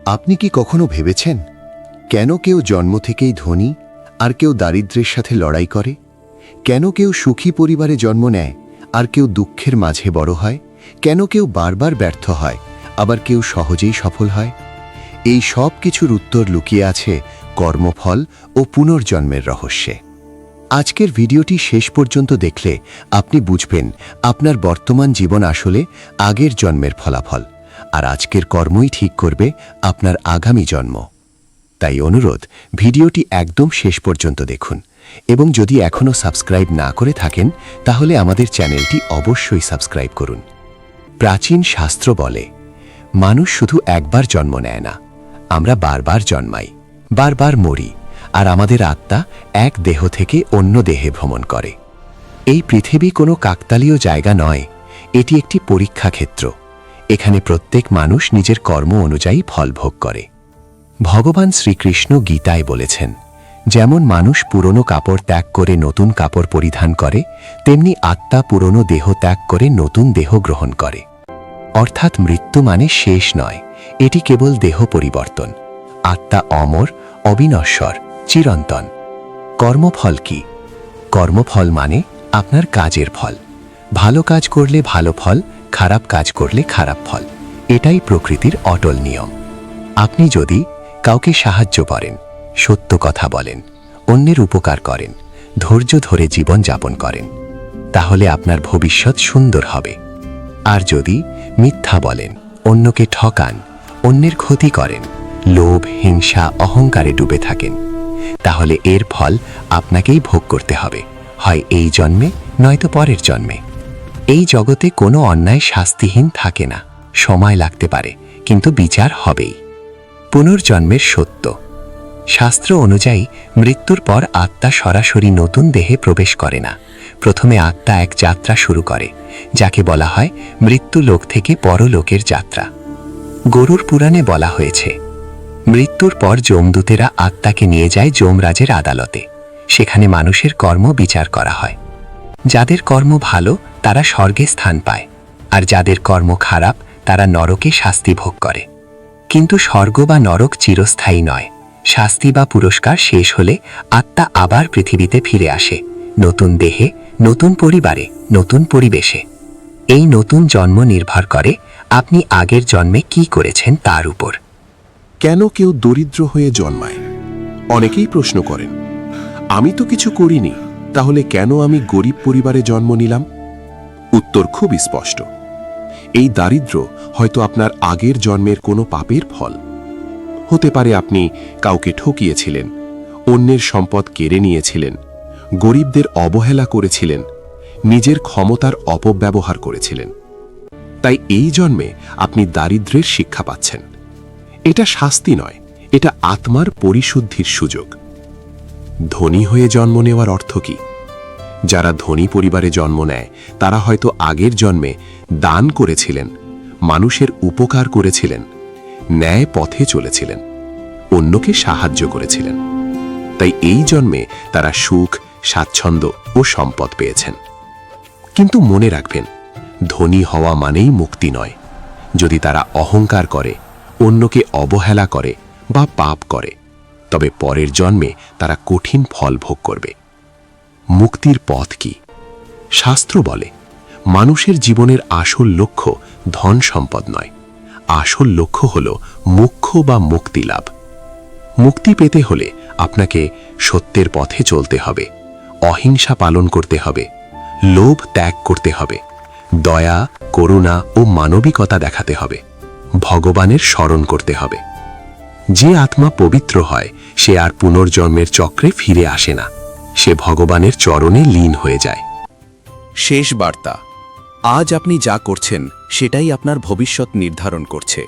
আপনি কি কখনো ভেবেছেন কেন কেউ জন্ম থেকেই ধনী আর কেউ দারিদ্র্যের সাথে লড়াই করে? কেন কেউ সুখী পরিবারে জন্ম নেয় আর কেউ দুঃখের মাঝে বড় হয়? কেন কেউ বারবার ব্যর্থ হয় আবার কেউ সহজেই সফল হয়? এই সব কিছুর উত্তর লুকিয়ে আছে কর্মফল ও পুনর্জন্মের রহস্যে। আজকের ভিডিওটি শেষ পর্যন্ত দেখলে আপনি বুঝবেন আপনার বর্তমান জীবন আসলে আগের জন্মের ফলাফল, আর আজকের কর্মই ঠিক করবে আপনার আগামী জন্ম। তাই অনুরোধ, ভিডিওটি একদম শেষ পর্যন্ত দেখুন এবং যদি এখনও সাবস্ক্রাইব না করে থাকেন তাহলে আমাদের চ্যানেলটি অবশ্যই সাবস্ক্রাইব করুন। প্রাচীন শাস্ত্র বলে, মানুষ শুধু একবার জন্ম নেয় না, আমরা বারবার জন্মাই, বারবার মরি, আর আমাদের আত্মা এক দেহ থেকে অন্য দেহে ভ্রমণ করে। এই পৃথিবী কোনো কাকতালীয় জায়গা নয়, এটি একটি পরীক্ষা ক্ষেত্র। এখানে প্রত্যেক মানুষ নিজের কর্ম অনুযায়ী ফল ভোগ করে। ভগবান শ্রীকৃষ্ণ গীতায় বলেছেন, যেমন মানুষ পুরনো কাপড় ত্যাগ করে নতুন কাপড় পরিধান করে, তেমনি আত্মা পুরনো দেহ ত্যাগ করে নতুন দেহ গ্রহণ করে। অর্থাৎ মৃত্যু মানে শেষ নয়, এটি কেবল দেহ পরিবর্তন। আত্মা অমর, অবিনশ্বর, চিরন্তন। কর্মফল কি? কর্মফল মানে আপনার কাজের ফল। ভালো কাজ করলে ভালো ফল, খারাপ কাজ করলে খারাপ ফল। এটাই প্রকৃতির অটল নিয়ম। আপনি যদি কাউকে সাহায্য করেন, সত্য কথা বলেন, অন্যের উপকার করেন, ধৈর্য ধরে জীবন যাপন করেন, তাহলে আপনার ভবিষ্যৎ সুন্দর হবে। আর যদি মিথ্যা বলেন, অন্যকে ঠকান, অন্যের ক্ষতি করেন, লোভ, হিংসা, অহংকারে ডুবে থাকেন, তাহলে এর ফল আপনাকেই ভোগ করতে হবে, হয় এই জন্মে নয়তো পরের জন্মে। এই জগতে কোনো অন্যায় শাস্তিহীন থাকে না। সময় লাগতে পারে, কিন্তু বিচার হবেই। পুনর্জন্মের সত্য। শাস্ত্র অনুযায়ী মৃত্যুর পর আত্মা সরাসরি নতুন দেহে প্রবেশ করে না। প্রথমে আত্মা এক যাত্রা শুরু করে, যাকে বলা হয় মৃত্যুলোক থেকে পরলোকের যাত্রা। গরুর পুরাণে বলা হয়েছে, মৃত্যুর পর যমদূতেরা আত্মাকে নিয়ে যায় যমরাজের আদালতে। সেখানে মানুষের কর্ম বিচার করা হয়। যাদের কর্ম ভালো তারা স্বর্গে স্থান পায়, আর যাদের কর্ম খারাপ তারা নরকে শাস্তি ভোগ করে। কিন্তু স্বর্গ বা নরক চিরস্থায়ী নয়। শাস্তি বা পুরস্কার শেষ হলে আত্মা আবার পৃথিবীতে ফিরে আসে, নতুন দেহে, নতুন পরিবারে, নতুন পরিবেশে। এই নতুন জন্ম নির্ভর করে আপনি আগের জন্মে কি করেছেন তার উপর। কেন কেউ দরিদ্র হয়ে জন্মায়? অনেকেই প্রশ্ন করেন, আমি তো কিছু করিনি, তাহলে কেন আমি গরিব পরিবারে জন্ম নিলাম? উত্তর খুব স্পষ্ট। এই দারিদ্র্য হয়তো আপনার আগের জন্মের কোনো পাপের ফল। হতে পারে আপনি কাউকে ঠকিয়েছিলেন, অন্যের সম্পদ কেড়ে নিয়েছিলেন, গরিবদের অবহেলা করেছিলেন, নিজের ক্ষমতার অপব্যবহার করেছিলেন। তাই এই জন্মে আপনি দারিদ্র্যের শিক্ষা পাচ্ছেন। এটা শাস্তি নয়, এটা আত্মার পরিশুদ্ধির সুযোগ। ধনী হয়ে জন্ম নেওয়ার অর্থ কি? যারা ধনী পরিবারে জন্ম নেয় তারা হয়তো আগের জন্মে দান করেছিলেন, মানুষের উপকার করেছিলেন, ন্যায় পথে চলেছিলেন, অন্যকে সাহায্য করেছিলেন। তাই এই জন্মে তারা সুখ, স্বাচ্ছন্দ্য ও সম্পদ পেয়েছেন। কিন্তু মনে রাখবেন, ধনী হওয়া মানেই মুক্তি নয়। যদি তারা অহংকার করে, অন্যকে অবহেলা করে বা পাপ করে, তবে পরের জন্মে তারা কঠিন ফল ভোগ করবে। মুক্তির পথ কি? শাস্ত্র বলে, মানুষের জীবনের আসল লক্ষ্য ধন সম্পদ নয়, আসল লক্ষ্য হল মোক্ষ বা মুক্তি লাভ। মুক্তি পেতে হলে আপনাকে সত্যের পথে চলতে হবে, অহিংসা পালন করতে হবে, লোভ ত্যাগ করতে হবে, দয়া, করুণা ও মানবিকতা দেখাতে হবে, ভগবানের স্মরণ করতে হবে। যে আত্মা পবিত্র হয় সে আর পুনর্জন্মের চক্রে ফিরে আসে না, সে ভগবানের চরণে লীন হয়ে যায়। শেষ বার্তা। আজ আপনি যা করছেন সেটাই আপনার ভবিষ্যৎ নির্ধারণ করছে।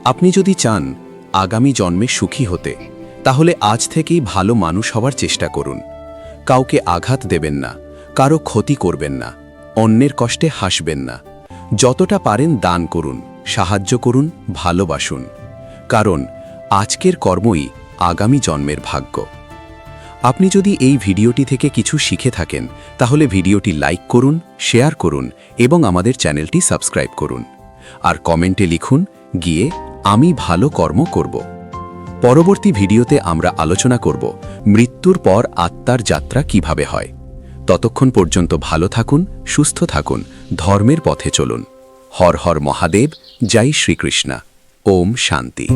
আপনি যদি চান আগামী জন্মে সুখী হতে, তাহলে আজ থেকেই ভালো মানুষ হওয়ার চেষ্টা করুন। কাউকে আঘাত দেবেন না, কারো ক্ষতি করবেন না, অন্যের কষ্টে হাসবেন না। যতটা পারেন দান করুন, সাহায্য করুন, ভালোবাসুন। কারণ আজকের কর্মই আগামী জন্মের ভাগ্য। আপনি যদি এই ভিডিওটি থেকে কিছু শিখে থাকেন তাহলে ভিডিওটি লাইক করুন, শেয়ার করুন এবং আমাদের চ্যানেলটি সাবস্ক্রাইব করুন। আর কমেন্টে লিখুন, গিয়ে আমি ভালো কর্ম করব। পরবর্তী ভিডিওতে আমরা আলোচনা করব মৃত্যুর পর আত্মার যাত্রা কিভাবে হয়। ততক্ষণ পর্যন্ত ভালো থাকুন, সুস্থ থাকুন, ধর্মের পথে চলুন। হর হর মহাদেব, জয় শ্রীকৃষ্ণ। ওম শান্তি।